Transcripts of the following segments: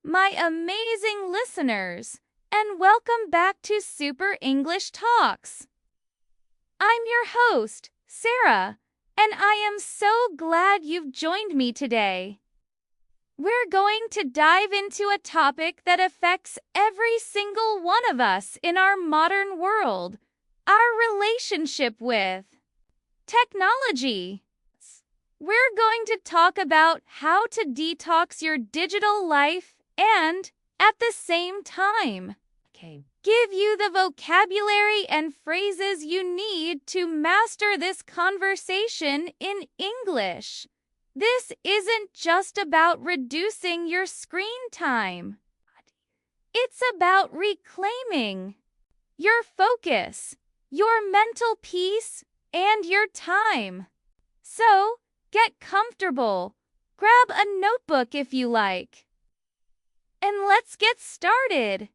my amazing listeners, and welcome back to Super English Talks. I'm your host, Sarah, and I am so glad you've joined me today. We're going to dive into a topic that affects every single one of us in our modern world: our relationship with technology. We're going to talk about how to detox your digital life and, at the same time, give you the vocabulary and phrases you need to master this conversation in English. This isn't just about reducing your screen time. It's about reclaiming your focus, your mental peace, and your time. So, get comfortable, grab a notebook if you like, and let's get started.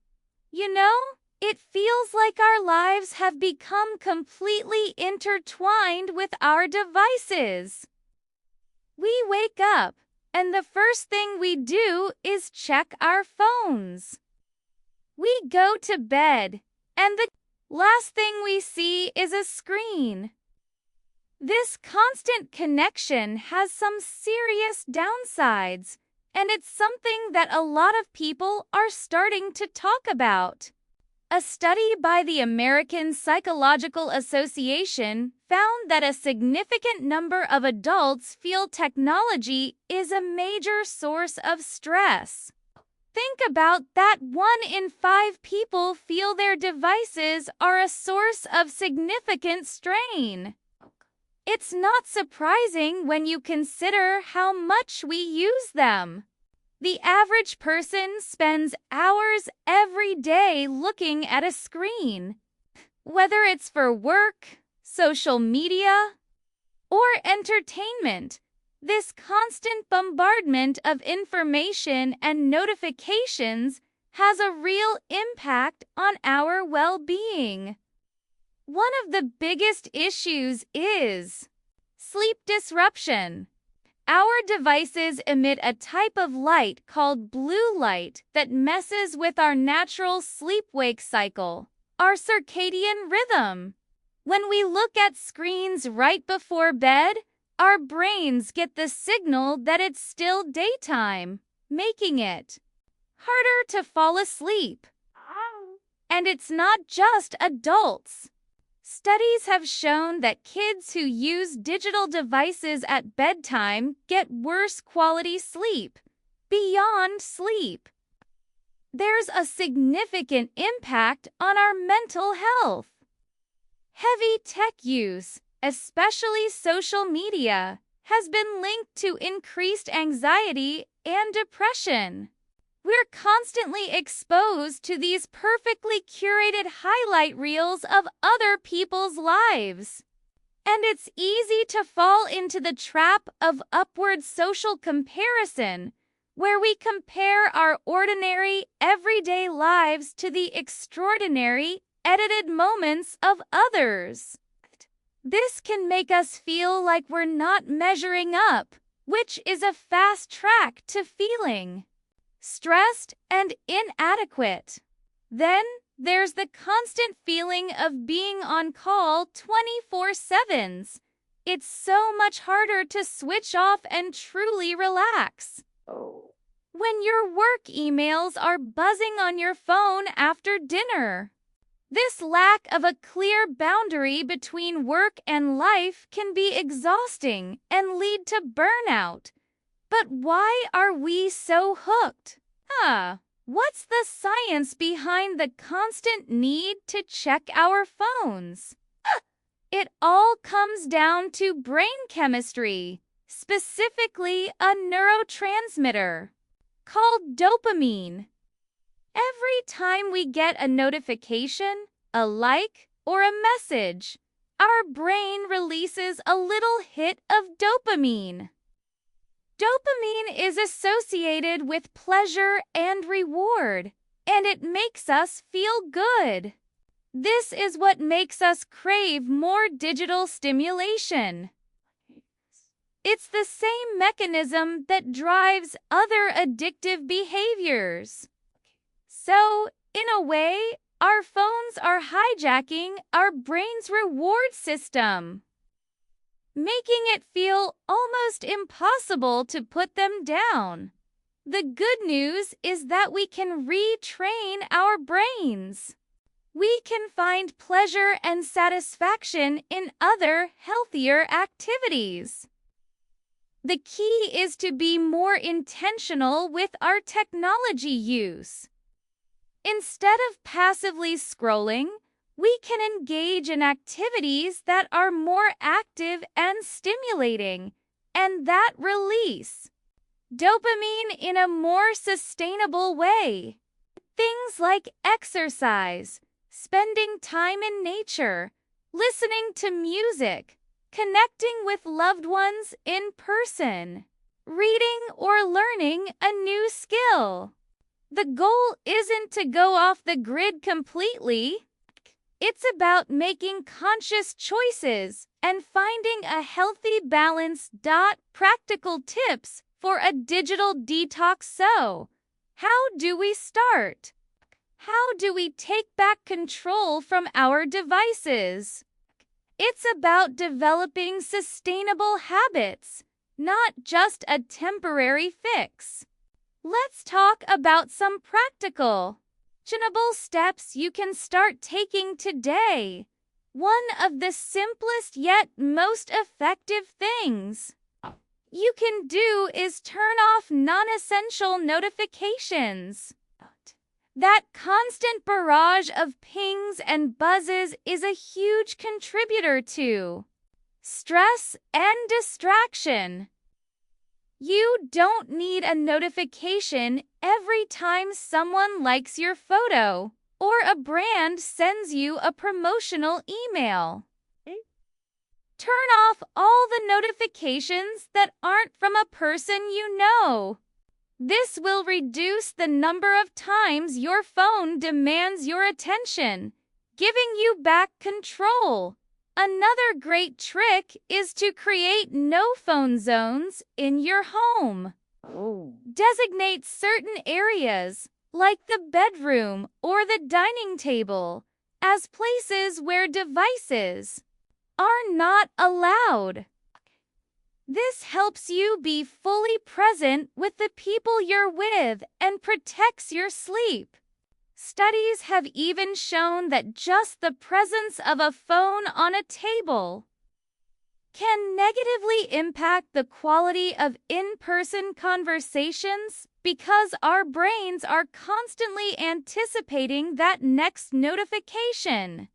You know, it feels like our lives have become completely intertwined with our devices. We wake up, and the first thing we do is check our phones. We go to bed, and the last thing we see is a screen. This constant connection has some serious downsides, and it's something that a lot of people are starting to talk about. A study by the American Psychological Association found that a significant number of adults feel technology is a major source of stress. Think about that: 1 in 5 people feel their devices are a source of significant strain. It's not surprising when you consider how much we use them. The average person spends hours every day looking at a screen. Whether it's for work, social media, or entertainment, this constant bombardment of information and notifications has a real impact on our well-being. One of the biggest issues is sleep disruption. Our devices emit a type of light called blue light that messes with our natural sleep-wake cycle, our circadian rhythm. When we look at screens right before bed, our brains get the signal that it's still daytime, making it harder to fall asleep. And it's not just adults. Studies have shown that kids who use digital devices at bedtime get worse quality sleep, beyond sleep. There's a significant impact on our mental health. Heavy tech use, especially social media, has been linked to increased anxiety and depression. We're constantly exposed to these perfectly curated highlight reels of other people's lives. And it's easy to fall into the trap of upward social comparison, where we compare our ordinary, everyday lives to the extraordinary, edited moments of others. This can make us feel like we're not measuring up, which is a fast track to feeling stressed and inadequate. Then there's the constant feeling of being on call 24/7. It's so much harder to switch off and truly relax. When your work emails are buzzing on your phone after dinner. This lack of a clear boundary between work and life can be exhausting and lead to burnout. But why are we so hooked? What's the science behind the constant need to check our phones? It all comes down to brain chemistry, specifically a neurotransmitter called dopamine. Every time we get a notification, a like, or a message, our brain releases a little hit of dopamine. Dopamine is associated with pleasure and reward, and it makes us feel good. This is what makes us crave more digital stimulation. It's the same mechanism that drives other addictive behaviors. So, in a way, our phones are hijacking our brain's reward system, making it feel almost impossible to put them down. The good news is that we can retrain our brains. We can find pleasure and satisfaction in other, healthier activities. The key is to be more intentional with our technology use. Instead of passively scrolling, we can engage in activities that are more active and stimulating, and that release dopamine in a more sustainable way. Things like exercise, spending time in nature, listening to music, connecting with loved ones in person, reading or learning a new skill. The goal isn't to go off the grid completely. It's about making conscious choices and finding a healthy balance. Practical tips for a digital detox. So, how do we start? How do we take back control from our devices? It's about developing sustainable habits, not just a temporary fix. Let's talk about some practical, actionable steps you can start taking today. One of the simplest yet most effective things you can do is turn off non-essential notifications. That constant barrage of pings and buzzes is a huge contributor to stress and distraction. You don't need a notification every time someone likes your photo or a brand sends you a promotional email. Turn off all the notifications that aren't from a person you know. This will reduce the number of times your phone demands your attention, giving you back control. Another great trick is to create no-phone zones in your home. Designate certain areas, like the bedroom or the dining table, as places where devices are not allowed. This helps you be fully present with the people you're with and protects your sleep. Studies have even shown that just the presence of a phone on a table can negatively impact the quality of in-person conversations because our brains are constantly anticipating that next notification.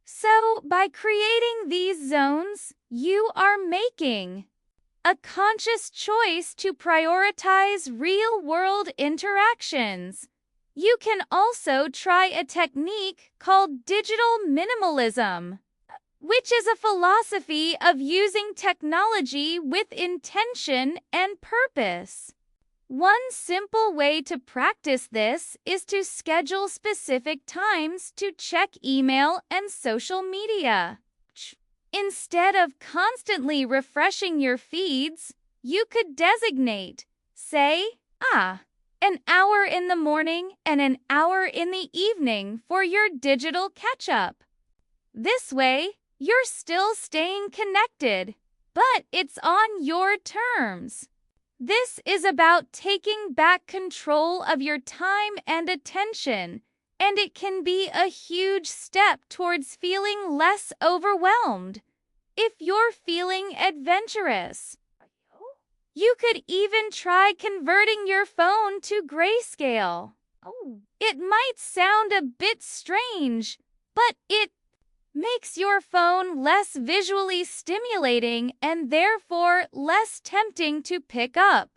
So, by creating these zones, you are making a conscious choice to prioritize real-world interactions. You can also try a technique called digital minimalism, which is a philosophy of using technology with intention and purpose. One simple way to practice this is to schedule specific times to check email and social media. Instead of constantly refreshing your feeds, you could designate, say, an hour in the morning and an hour in the evening for your digital catch-up. This way, you're still staying connected, but it's on your terms. This is about taking back control of your time and attention, and it can be a huge step towards feeling less overwhelmed. If you're feeling adventurous, you could even try converting your phone to grayscale. It might sound a bit strange, but it makes your phone less visually stimulating and therefore less tempting to pick up.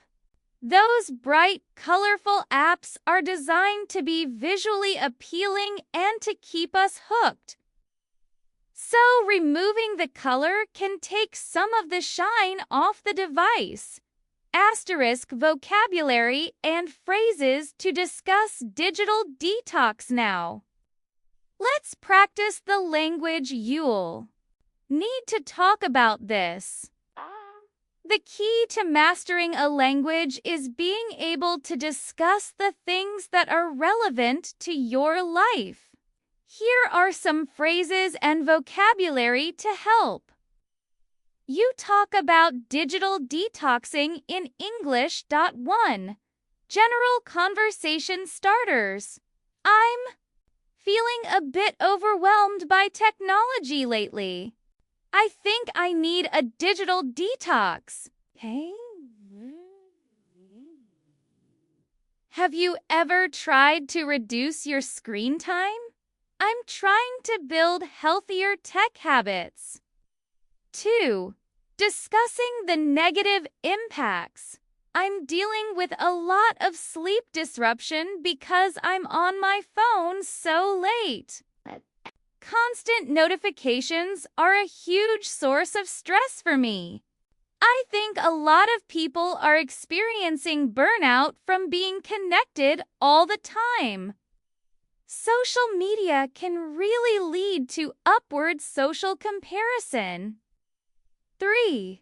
Those bright, colorful apps are designed to be visually appealing and to keep us hooked. So removing the color can take some of the shine off the device. Asterisk vocabulary and phrases to discuss digital detox now. Let's practice the language you'll need to talk about this. The key to mastering a language is being able to discuss the things that are relevant to your life. Here are some phrases and vocabulary to help. You talk about digital detoxing in English. 1. General conversation starters. I'm feeling a bit overwhelmed by technology lately. I think I need a digital detox. Hey? Have you ever tried to reduce your screen time? I'm trying to build healthier tech habits. 2. Discussing the negative impacts. I'm dealing with a lot of sleep disruption because I'm on my phone so late. Constant notifications are a huge source of stress for me. I think a lot of people are experiencing burnout from being connected all the time. Social media can really lead to upward social comparison. 3.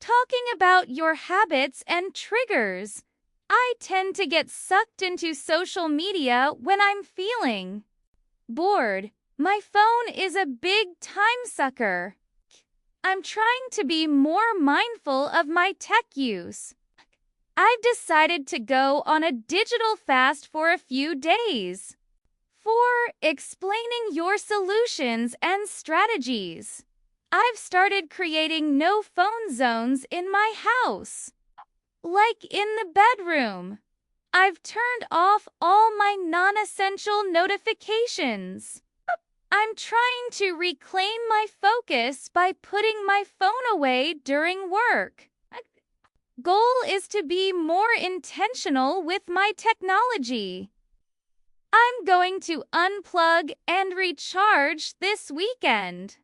Talking about your habits and triggers. I tend to get sucked into social media when I'm feeling bored. My phone is a big time sucker. I'm trying to be more mindful of my tech use. I've decided to go on a digital fast for a few days. 4. Explaining your solutions and strategies. I've started creating no phone zones in my house. Like in the bedroom. I've turned off all my non-essential notifications. I'm trying to reclaim my focus by putting my phone away during work. Goal is to be more intentional with my technology. I'm going to unplug and recharge this weekend.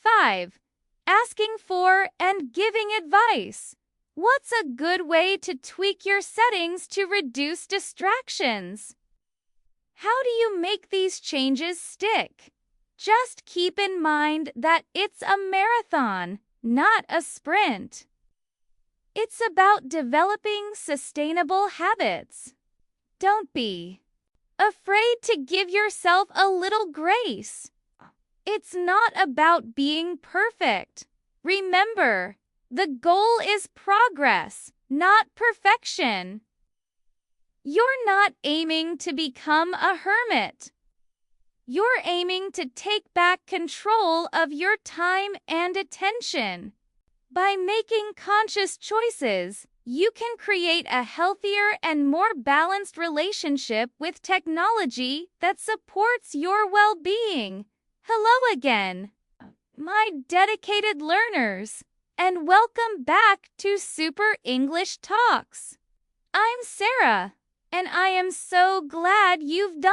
5. Asking for and giving advice. What's a good way to tweak your settings to reduce distractions? How do you make these changes stick? Just keep in mind that it's a marathon, not a sprint. It's about developing sustainable habits. Don't be afraid to give yourself a little grace. It's not about being perfect. Remember, the goal is progress, not perfection. You're not aiming to become a hermit. You're aiming to take back control of your time and attention. By making conscious choices, you can create a healthier and more balanced relationship with technology that supports your well-being. Hello again, my dedicated learners, and welcome back to Super English Talks. I'm Sarah, and I am so glad you've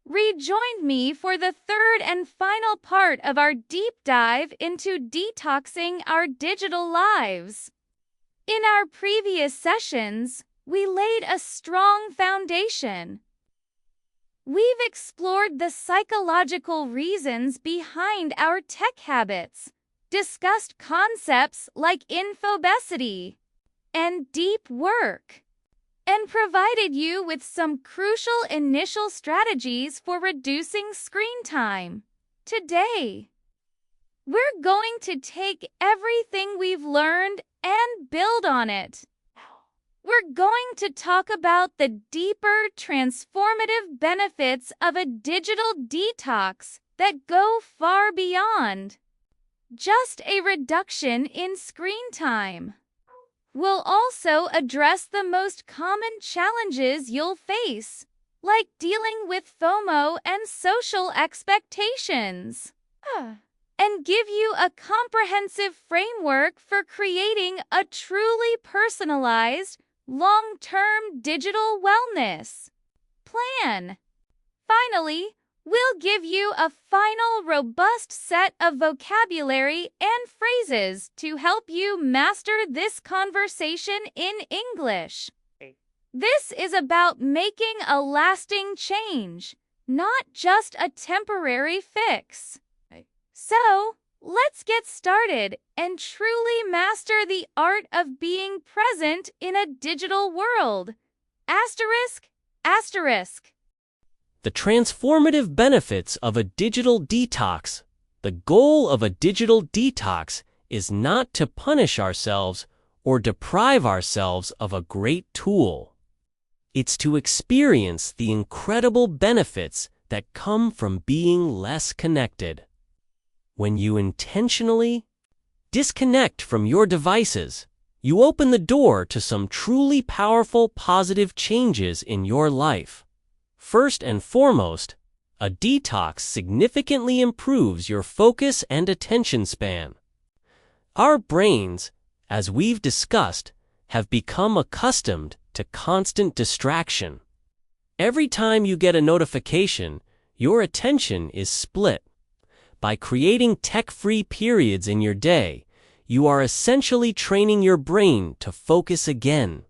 rejoined me for the third and final part of our deep dive into detoxing our digital lives. In our previous sessions, we laid a strong foundation. We've explored the psychological reasons behind our tech habits, discussed concepts like infobesity and deep work, and provided you with some crucial initial strategies for reducing screen time. Today, we're going to take everything we've learned and build on it. We're going to talk about the deeper, transformative benefits of a digital detox that go far beyond just a reduction in screen time. We'll also address the most common challenges you'll face, like dealing with FOMO and social expectations, and give you a comprehensive framework for creating a truly personalized, long-term digital wellness plan. Finally, we'll give you a final robust set of vocabulary and phrases to help you master this conversation in English. This is about making a lasting change, not just a temporary fix. So, Let's get started and truly master the art of being present in a digital world. Asterisk, asterisk. The transformative benefits of a digital detox. The goal of a digital detox is not to punish ourselves or deprive ourselves of a great tool. It's to experience the incredible benefits that come from being less connected. When you intentionally disconnect from your devices, you open the door to some truly powerful positive changes in your life. First and foremost, a detox significantly improves your focus and attention span. Our brains, as we've discussed, have become accustomed to constant distraction. Every time you get a notification, your attention is split. By creating tech-free periods in your day, you are essentially training your brain to focus again.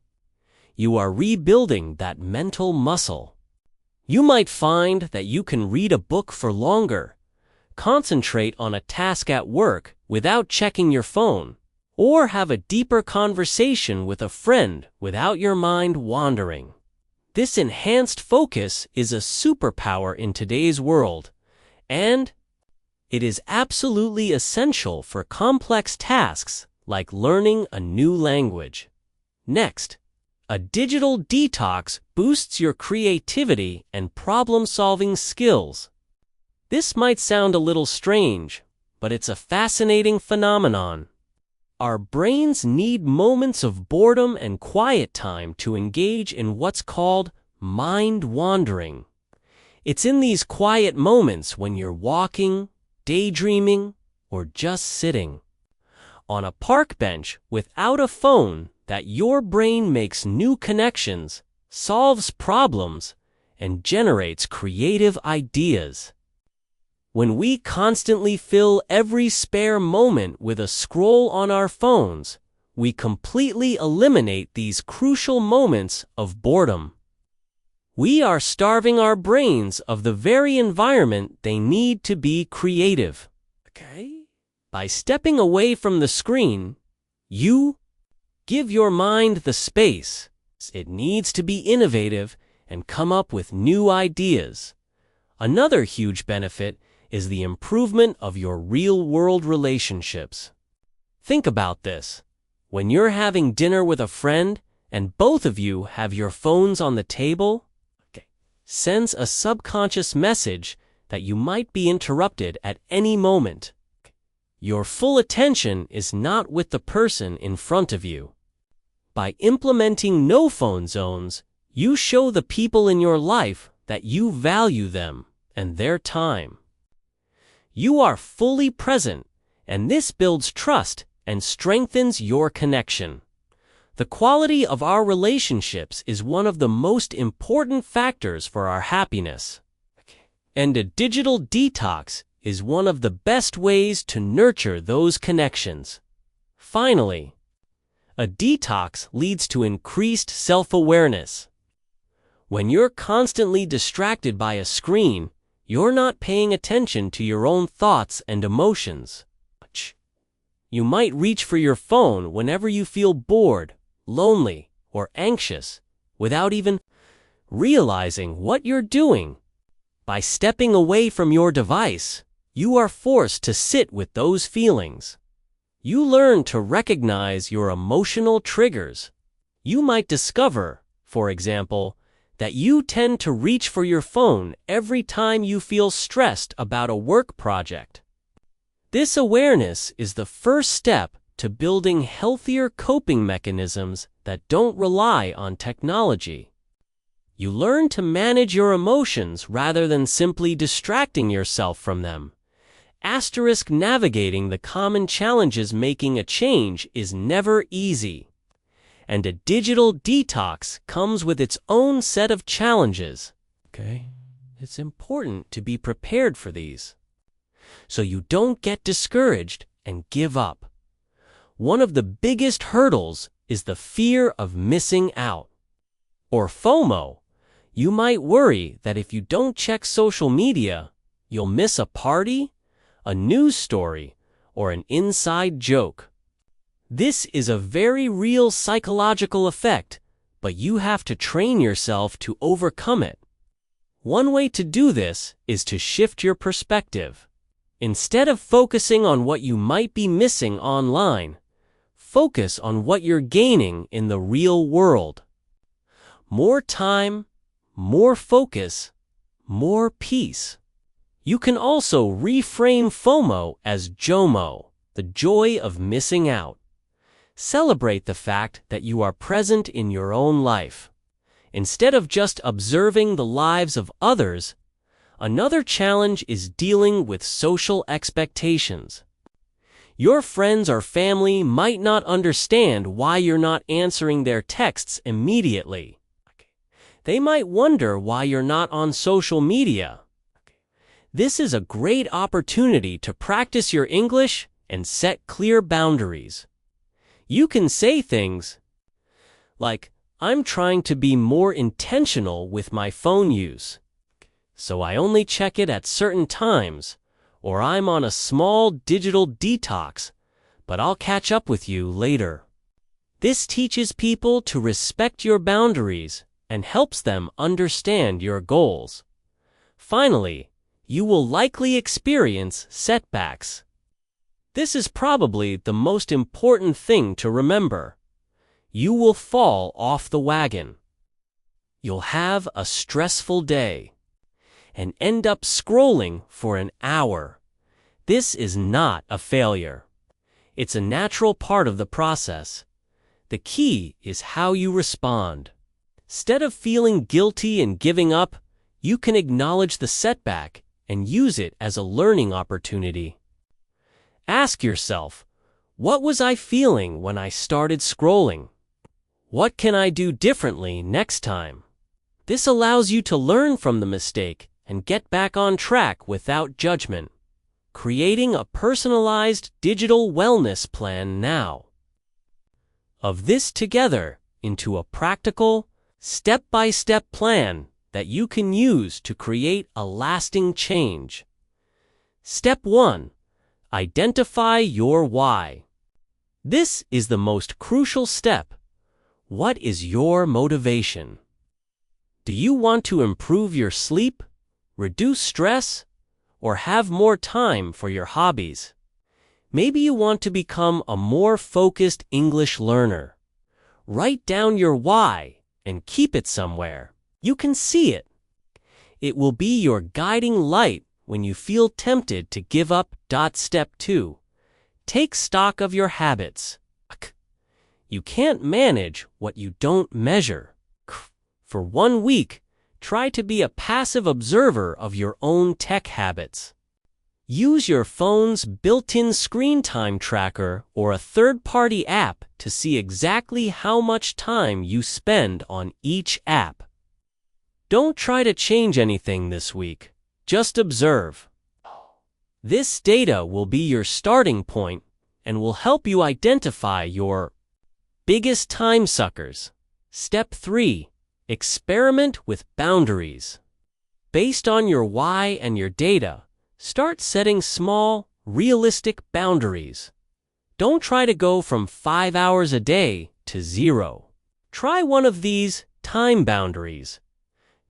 You are rebuilding that mental muscle. You might find that you can read a book for longer, concentrate on a task at work without checking your phone, or have a deeper conversation with a friend without your mind wandering. This enhanced focus is a superpower in today's world, and it is absolutely essential for complex tasks like learning a new language. Next, a digital detox boosts your creativity and problem-solving skills. This might sound a little strange, but it's a fascinating phenomenon. Our brains need moments of boredom and quiet time to engage in what's called mind wandering. It's in these quiet moments when you're walking, daydreaming, or just sitting on a park bench without a phone that your brain makes new connections, solves problems, and generates creative ideas. When we constantly fill every spare moment with a scroll on our phones, we completely eliminate these crucial moments of boredom. We are starving our brains of the very environment they need to be creative. By stepping away from the screen, you give your mind the space it needs to be innovative and come up with new ideas. Another huge benefit is the improvement of your real-world relationships. Think about this. When you're having dinner with a friend and both of you have your phones on the table, sends a subconscious message that you might be interrupted at any moment. Your full attention is not with the person in front of you. By implementing no phone zones, you show the people in your life that you value them and their time. You are fully present, and this builds trust and strengthens your connection. The quality of our relationships is one of the most important factors for our happiness. And a digital detox is one of the best ways to nurture those connections. Finally, a detox leads to increased self-awareness. When you're constantly distracted by a screen, you're not paying attention to your own thoughts and emotions. You might reach for your phone whenever you feel bored, lonely, or anxious, without even realizing what you're doing. By stepping away from your device, you are forced to sit with those feelings. You learn to recognize your emotional triggers. You might discover, for example, that you tend to reach for your phone every time you feel stressed about a work project. This awareness is the first step to building healthier coping mechanisms that don't rely on technology. You learn to manage your emotions rather than simply distracting yourself from them. Navigating the common challenges making a change is never easy. And a digital detox comes with its own set of challenges. It's important to be prepared for these, so you don't get discouraged and give up. One of the biggest hurdles is the fear of missing out, or FOMO. You might worry that if you don't check social media, you'll miss a party, a news story, or an inside joke. This is a very real psychological effect, but you have to train yourself to overcome it. One way to do this is to shift your perspective. Instead of focusing on what you might be missing online, focus on what you're gaining in the real world. More time, more focus, more peace. You can also reframe FOMO as JOMO, the joy of missing out. Celebrate the fact that you are present in your own life. Instead of just observing the lives of others, another challenge is dealing with social expectations. Your friends or family might not understand why you're not answering their texts immediately. They might wonder why you're not on social media. This is a great opportunity to practice your English and set clear boundaries. You can say things like, "I'm trying to be more intentional with my phone use, so I only check it at certain times," or "I'm on a small digital detox, but I'll catch up with you later." This teaches people to respect your boundaries and helps them understand your goals. Finally, you will likely experience setbacks. This is probably the most important thing to remember. You will fall off the wagon. You'll have a stressful day and end up scrolling for an hour. This is not a failure. It's a natural part of the process. The key is how you respond. Instead of feeling guilty and giving up, you can acknowledge the setback and use it as a learning opportunity. Ask yourself, what was I feeling when I started scrolling? What can I do differently next time? This allows you to learn from the mistake and get back on track without judgment. Creating a personalized digital wellness plan now. Of this together into a practical, step-by-step plan that you can use to create a lasting change. Step 1. Identify your why. This is the most crucial step. What is your motivation? Do you want to improve your sleep, reduce stress, or have more time for your hobbies? Maybe you want to become a more focused English learner. Write down your why and keep it somewhere. You can see it. It will be your guiding light when you feel tempted to give up. Step 2. Take stock of your habits. You can't manage what you don't measure. For 1 week, try to be a passive observer of your own tech habits. Use your phone's built-in screen time tracker or a third-party app to see exactly how much time you spend on each app. Don't try to change anything this week. Just observe. This data will be your starting point and will help you identify your biggest time suckers. Step 3. Experiment with boundaries. Based on your why and your data, start setting small, realistic boundaries. Don't try to go from 5 hours a day to 0. Try one of these time boundaries.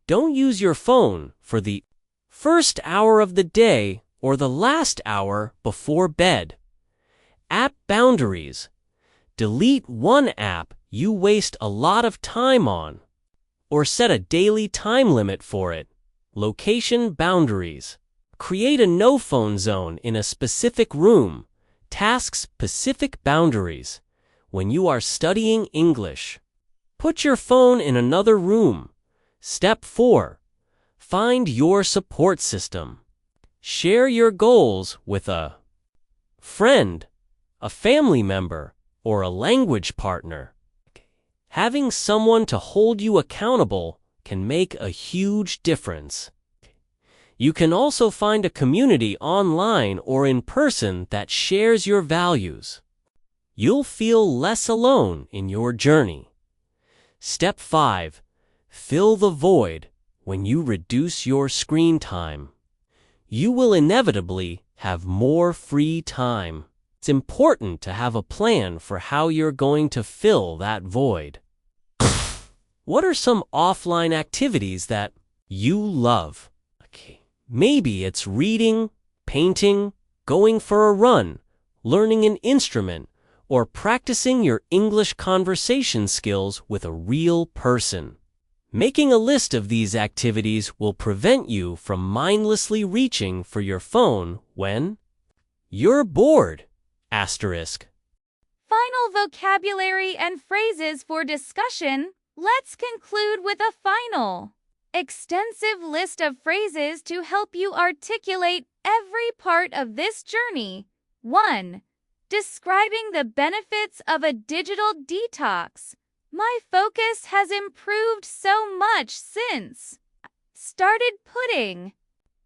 Don't use your phone for the first hour of the day or the last hour before bed. App boundaries. Delete one app you waste a lot of time on, or set a daily time limit for it. Location boundaries. Create a no-phone zone in a specific room. Task-specific boundaries. When you are studying English, put your phone in another room. Step 4. Find your support system. Share your goals with a friend, a family member, or a language partner. Having someone to hold you accountable can make a huge difference. You can also find a community online or in person that shares your values. You'll feel less alone in your journey. Step 5. Fill the void. When you reduce your screen time, you will inevitably have more free time. It's important to have a plan for how you're going to fill that void. What are some offline activities that you love? Okay, maybe it's reading, painting, going for a run, learning an instrument, or practicing your English conversation skills with a real person. Making a list of these activities will prevent you from mindlessly reaching for your phone when you're bored. Asterisk. Final vocabulary and phrases for discussion. Let's conclude with a final, extensive list of phrases to help you articulate every part of this journey. 1. Describing the benefits of a digital detox. My focus has improved so much since started putting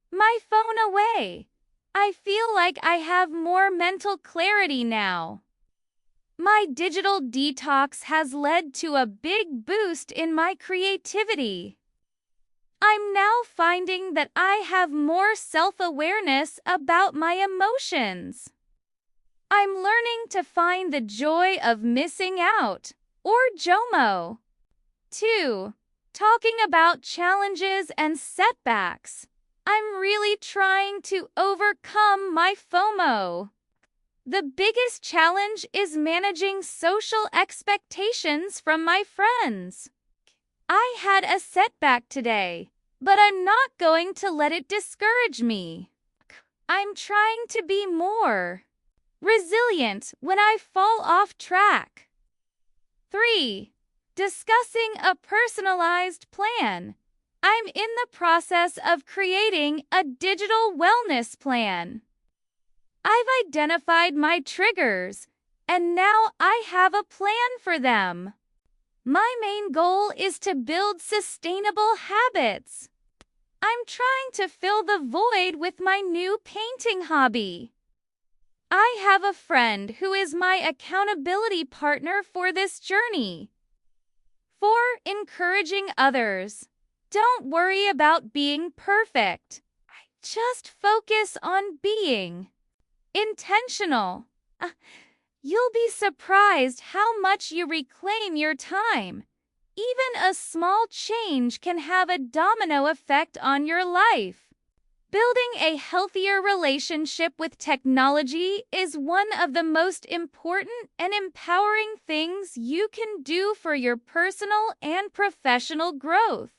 my phone away. I feel like I have more mental clarity now. My digital detox has led to a big boost in my creativity. I'm now finding that I have more self-awareness about my emotions. I'm learning to find the joy of missing out, or JOMO. 2. Talking about challenges and setbacks. I'm really trying to overcome my FOMO. The biggest challenge is managing social expectations from my friends. I had a setback today, but I'm not going to let it discourage me. I'm trying to be more resilient when I fall off track. 3. Discussing a personalized plan. I'm in the process of creating a digital wellness plan. I've identified my triggers, and now I have a plan for them. My main goal is to build sustainable habits. I'm trying to fill the void with my new painting hobby. I have a friend who is my accountability partner for this journey. 4. Encouraging others. Don't worry about being perfect. Just focus on being intentional. You'll be surprised how much you reclaim your time. Even a small change can have a domino effect on your life. Building a healthier relationship with technology is one of the most important and empowering things you can do for your personal and professional growth.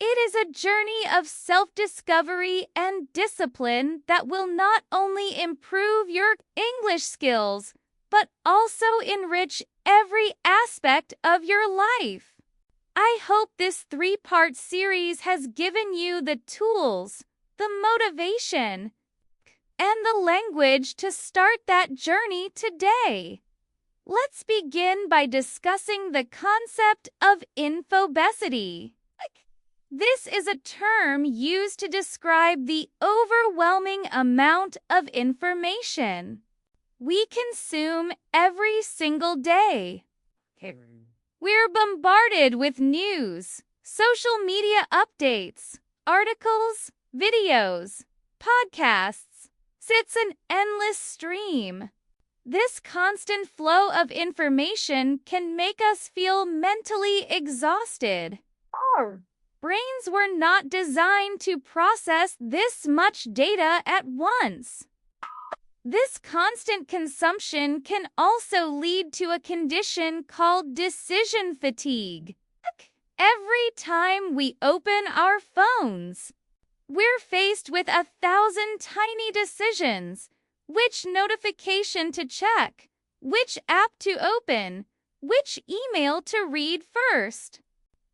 It is a journey of self-discovery and discipline that will not only improve your English skills, but also enrich every aspect of your life. I hope this 3-part series has given you the tools, the motivation, and the language to start that journey today. Let's begin by discussing the concept of infobesity. This is a term used to describe the overwhelming amount of information we consume every single day. We're bombarded with news, social media updates, articles, videos, podcasts. It's an endless stream. This constant flow of information can make us feel mentally exhausted. Brains were not designed to process this much data at once. This constant consumption can also lead to a condition called decision fatigue. Every time we open our phones, we're faced with 1,000 tiny decisions. Which notification to check, which app to open, which email to read first.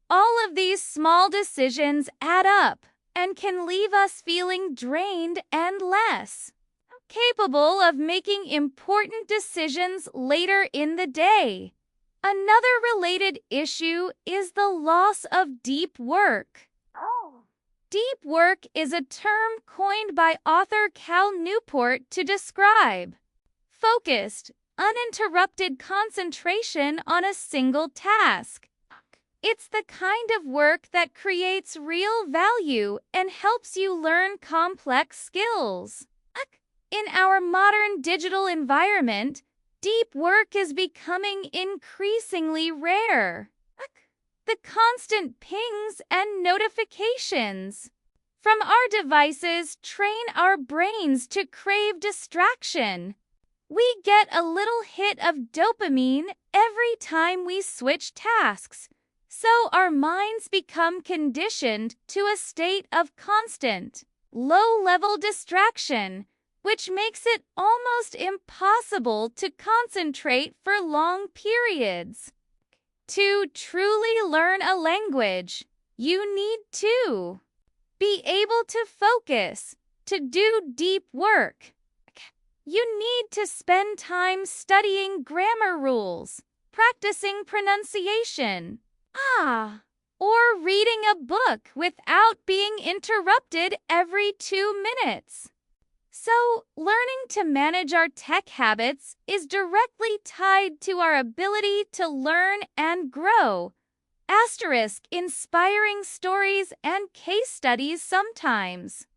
All of these small decisions add up and can leave us feeling drained and less capable of making important decisions later in the day. Another related issue is the loss of deep work. Deep work is a term coined by author Cal Newport to describe focused, uninterrupted concentration on a single task. It's the kind of work that creates real value and helps you learn complex skills. In our modern digital environment, deep work is becoming increasingly rare. The constant pings and notifications from our devices train our brains to crave distraction. We get a little hit of dopamine every time we switch tasks, so our minds become conditioned to a state of constant, low-level distraction, which makes it almost impossible to concentrate for long periods. To truly learn a language, you need to be able to focus, to do deep work. You need to spend time studying grammar rules, practicing pronunciation, or reading a book without being interrupted every 2 minutes. So, learning to manage our tech habits is directly tied to our ability to learn and grow. Inspiring stories and case studies sometimes.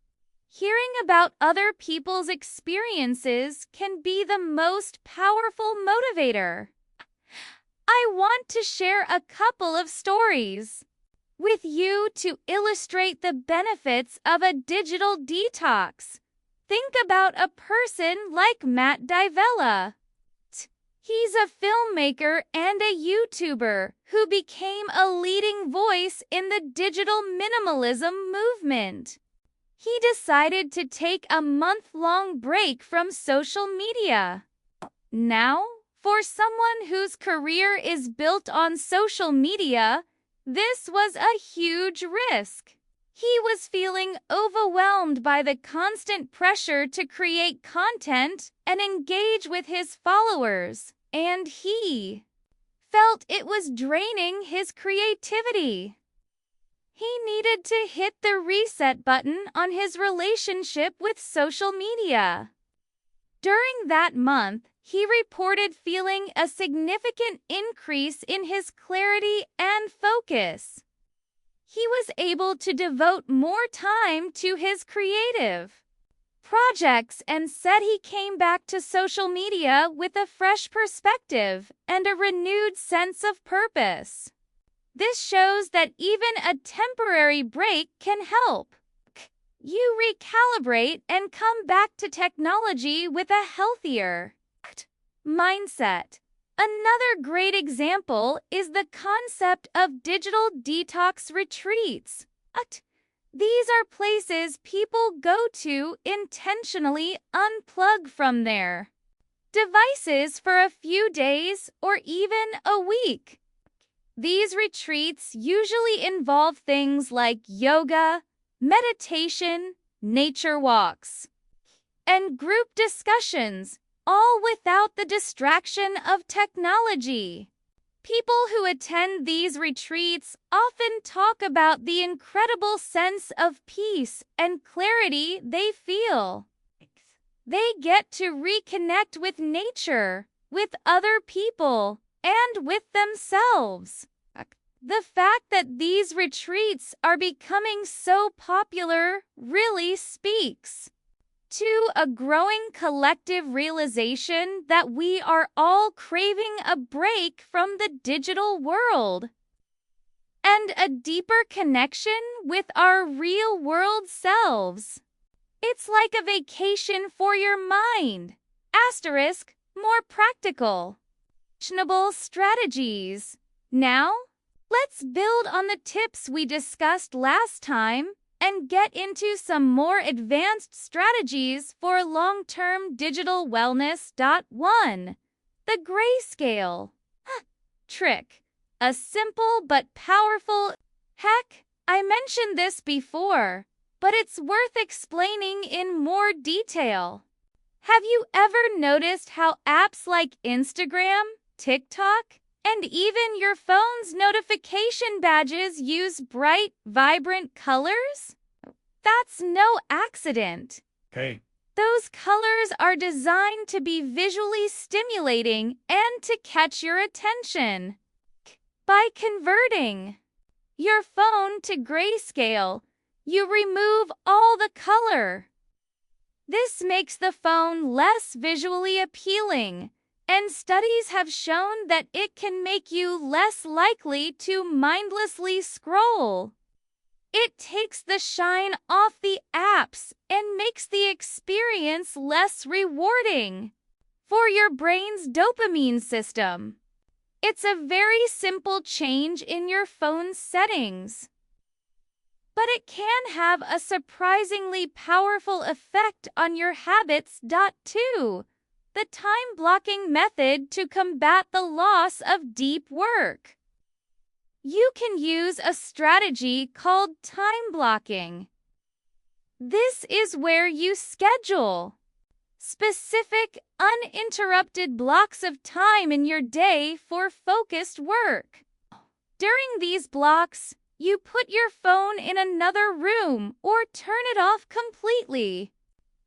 Hearing about other people's experiences can be the most powerful motivator. I want to share a couple of stories with you to illustrate the benefits of a digital detox. Think about a person like Matt Divella. He's a filmmaker and a YouTuber who became a leading voice in the digital minimalism movement. He decided to take a month-long break from social media. Now, for someone whose career is built on social media, this was a huge risk. He was feeling overwhelmed by the constant pressure to create content and engage with his followers, and he felt it was draining his creativity. He needed to hit the reset button on his relationship with social media. During that month, he reported feeling a significant increase in his clarity and focus. He was able to devote more time to his creative projects and said he came back to social media with a fresh perspective and a renewed sense of purpose. This shows that even a temporary break can help you recalibrate and come back to technology with a healthier mindset. Another great example is the concept of digital detox retreats. These are places people go to intentionally unplug from their devices for a few days or even a week. These retreats usually involve things like yoga, meditation, nature walks, and group discussions, all without the distraction of technology. People who attend these retreats often talk about the incredible sense of peace and clarity they feel. They get to reconnect with nature, with other people, and with themselves. The fact that these retreats are becoming so popular really speaks to a growing collective realization that we are all craving a break from the digital world and a deeper connection with our real-world selves. It's like a vacation for your mind. More practical, actionable strategies. Now, let's build on the tips we discussed last time and get into some more advanced strategies for long-term digital wellness. 1. The grayscale trick. A simple but powerful I mentioned this before, but it's worth explaining in more detail. Have you ever noticed how apps like Instagram, TikTok, and even your phone's notification badges use bright, vibrant colors? That's no accident. Okay. Those colors are designed to be visually stimulating and to catch your attention. By converting your phone to grayscale, you remove all the color. This makes the phone less visually appealing, and studies have shown that it can make you less likely to mindlessly scroll. It takes the shine off the apps and makes the experience less rewarding for your brain's dopamine system. It's a very simple change in your phone's settings, but it can have a surprisingly powerful effect on your habits. 2. The time blocking method to combat the loss of deep work. You can use a strategy called time blocking. This is where you schedule specific, uninterrupted blocks of time in your day for focused work. During these blocks, you put your phone in another room or turn it off completely.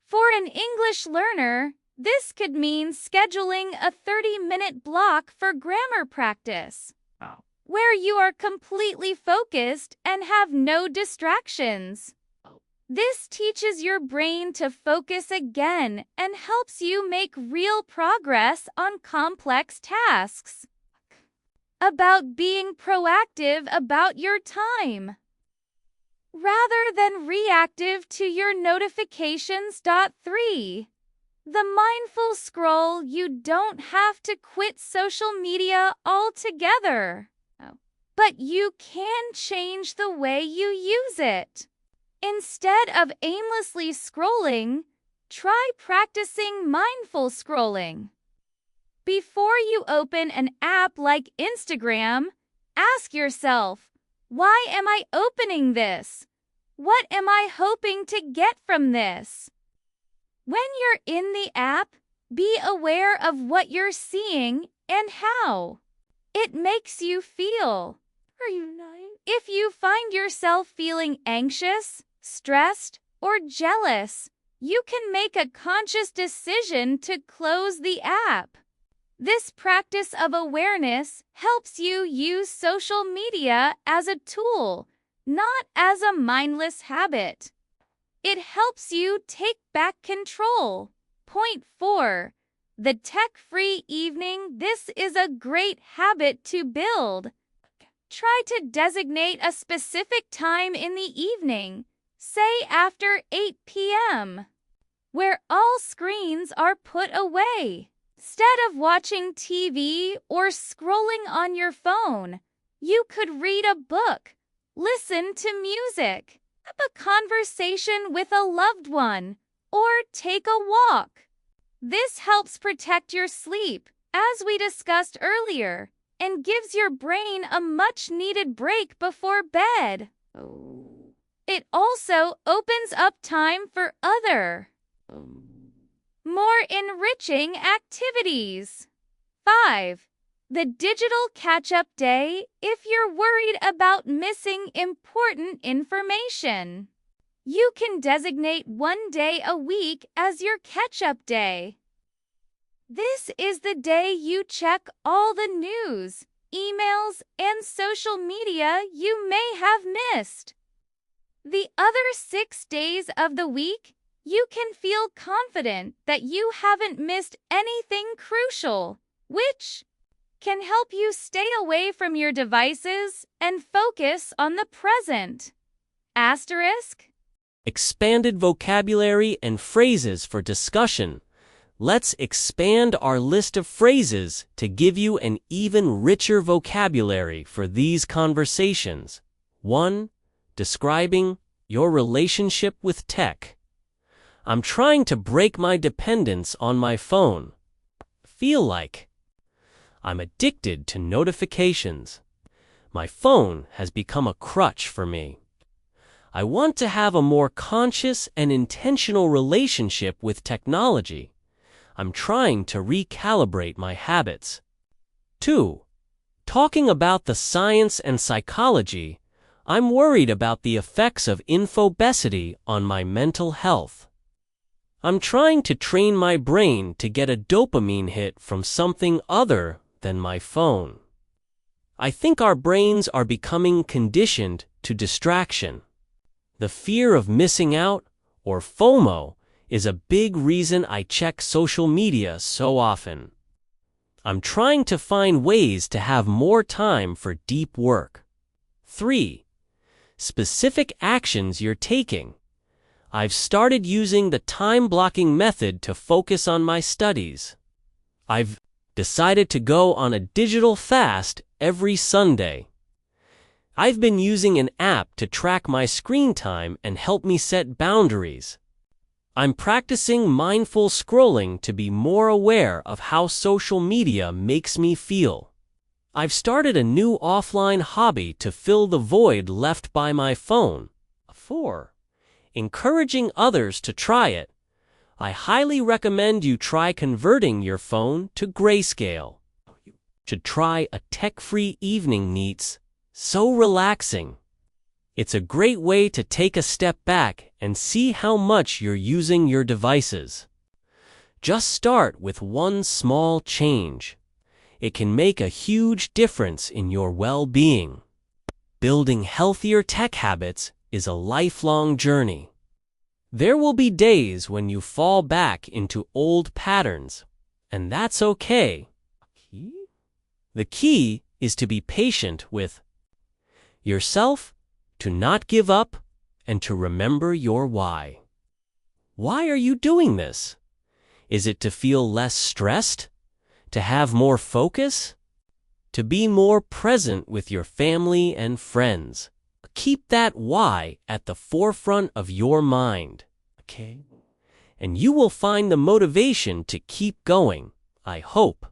For an English learner, this could mean scheduling a 30-minute block for grammar practice, where you are completely focused and have no distractions. This teaches your brain to focus again and helps you make real progress on complex tasks. About being proactive about your time, rather than reactive to your notifications. 3. The mindful scroll. You don't have to quit social media altogether, but you can change the way you use it. Instead of aimlessly scrolling, try practicing mindful scrolling. Before you open an app like Instagram, ask yourself, why am I opening this? What am I hoping to get from this? When you're in the app, be aware of what you're seeing and how it makes you feel. If you find yourself feeling anxious, stressed, or jealous, you can make a conscious decision to close the app. This practice of awareness helps you use social media as a tool, not as a mindless habit. It helps you take back control. Point 4. The tech-free evening. This is a great habit to build. Try to designate a specific time in the evening, say after 8 p.m., where all screens are put away. Instead of watching TV or scrolling on your phone, you could read a book, listen to music, have a conversation with a loved one, or take a walk. This helps protect your sleep, as we discussed earlier, and gives your brain a much-needed break before bed. It also opens up time for other, more enriching activities. 5. The digital catch-up day. If you're worried about missing important information, you can designate one day a week as your catch-up day. This is the day you check all the news, emails, and social media you may have missed. The other 6 days of the week, you can feel confident that you haven't missed anything crucial, which can help you stay away from your devices and focus on the present. Asterisk. Expanded vocabulary and phrases for discussion. Let's expand our list of phrases to give you an even richer vocabulary for these conversations. 1. Describing your relationship with tech. I'm trying to break my dependence on my phone. Feel like I'm addicted to notifications. My phone has become a crutch for me. I want to have a more conscious and intentional relationship with technology. I'm trying to recalibrate my habits. 2. Talking about the science and psychology, I'm worried about the effects of infobesity on my mental health. I'm trying to train my brain to get a dopamine hit from something other than my phone. I think our brains are becoming conditioned to distraction. The fear of missing out, or FOMO, is a big reason I check social media so often. I'm trying to find ways to have more time for deep work. 3. Specific actions you're taking. I've started using the time blocking method to focus on my studies. I've decided to go on a digital fast every Sunday. I've been using an app to track my screen time and help me set boundaries. I'm practicing mindful scrolling to be more aware of how social media makes me feel. I've started a new offline hobby to fill the void left by my phone. 4. Encouraging others to try it. I highly recommend you try converting your phone to grayscale. To try a tech-free evening neats. So relaxing. It's a great way to take a step back and see how much you're using your devices. Just start with one small change. It can make a huge difference in your well-being. Building healthier tech habits is a lifelong journey. There will be days when you fall back into old patterns, and that's okay. The key is to be patient with yourself, to not give up, and to remember your why. Why are you doing this? Is it to feel less stressed? To have more focus? To be more present with your family and friends? Keep that why at the forefront of your mind, okay? And you will find the motivation to keep going, I hope.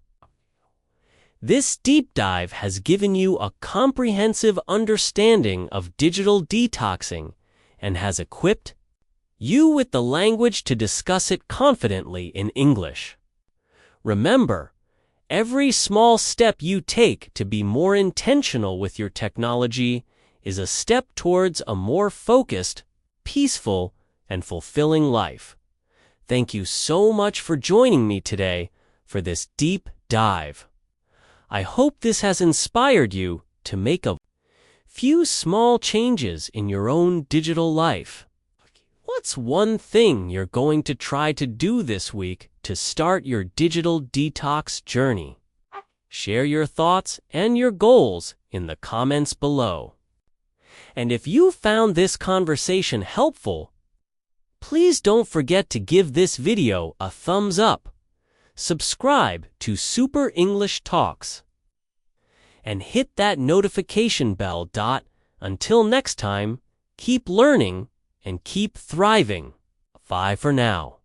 This deep dive has given you a comprehensive understanding of digital detoxing and has equipped you with the language to discuss it confidently in English. Remember, every small step you take to be more intentional with your technology is a step towards a more focused, peaceful, and fulfilling life. Thank you so much for joining me today for this deep dive. I hope this has inspired you to make a few small changes in your own digital life. What's one thing you're going to try to do this week to start your digital detox journey? Share your thoughts and your goals in the comments below. And if you found this conversation helpful, please don't forget to give this video a thumbs up, subscribe to Super English Talks, and hit that notification bell. Until next time, keep learning and keep thriving. Bye for now.